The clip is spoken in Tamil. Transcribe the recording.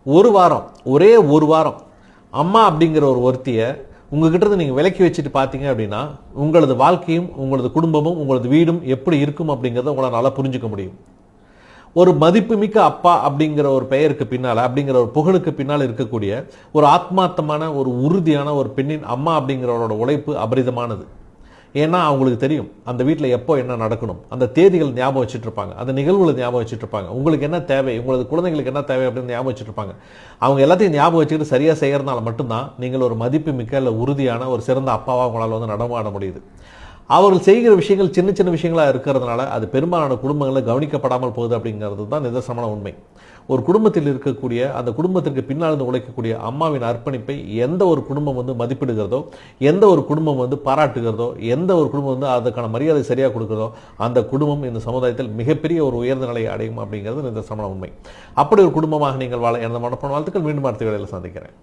ஒரு வாரம், ஒரே ஒரு வாரம் அம்மா அப்படிங்கிற ஒரு ஒருத்தியை உங்ககிட்ட இருந்து நீங்கள் விலக்கி வச்சுட்டு பார்த்தீங்க அப்படின்னா உங்களது வாழ்க்கையும் உங்களது குடும்பமும் உங்களது வீடும் எப்படி இருக்கும் அப்படிங்கிறத உங்களால் நல்லா புரிஞ்சுக்க முடியும். ஒரு மதிப்புமிக்க அப்பா அப்படிங்கிற ஒரு பெயருக்கு பின்னால், அப்படிங்கிற ஒரு புகழுக்கு பின்னால் இருக்கக்கூடிய ஒரு ஆத்மார்த்தமான ஒரு உறுதியான ஒரு பெண்ணின் அம்மா அப்படிங்கிறவரோட உழைப்பு அபரிதமானது. ஏன்னா அவங்களுக்கு தெரியும் அந்த வீட்டில் எப்போ என்ன நடக்கணும், அந்த தேதிகள் ஞாபகம் வச்சுட்டு இருப்பாங்க, அந்த நிகழ்வுகளை ஞாபகம் வச்சுட்டு இருப்பாங்க, உங்களுக்கு என்ன தேவை, உங்களது குழந்தைங்களுக்கு என்ன தேவை அப்படின்னு ஞாபகம் வச்சுட்டு இருப்பாங்க. அவங்க எல்லாத்தையும் ஞாபகம் வச்சுக்கிட்டு சரியாக செய்யறதுனால மட்டும்தான் நீங்கள் ஒரு மதிப்பு மிக்க இல்லை உறுதியான ஒரு சிறந்த அப்பாவாக உங்களால் வந்து நடமாட முடியுது. அவர்கள் செய்கிற விஷயங்கள் சின்ன சின்ன விஷயங்களாக இருக்கிறதுனால அது பெரும்பாலான குடும்பங்களில் கவனிக்கப்படாமல் போகுது அப்படிங்கிறது தான் நிதர்சனமான உண்மை. ஒரு குடும்பத்தில் இருக்கக்கூடிய அந்த குடும்பத்திற்கு பின்னால் உழைக்கக்கூடிய அம்மாவின் அர்ப்பணிப்பை எந்த ஒரு குடும்பம் வந்து மதிப்பிடுகிறதோ, எந்த ஒரு குடும்பம் வந்து பாராட்டுகிறதோ, எந்த ஒரு குடும்பம் வந்து அதுக்கான மரியாதை சரியாக கொடுக்கிறதோ அந்த குடும்பம் இந்த சமுதாயத்தில் மிகப்பெரிய ஒரு உயர்ந்த நிலையை அடையும் அப்படிங்கிறது நிதர்சனமான உண்மை. அப்படி ஒரு குடும்பமாக நீங்கள் வாழ எனது மனப்பான வாழ்த்துக்கள். மீண்டும் அடுத்த வேளையில் சந்திக்கிறேன்.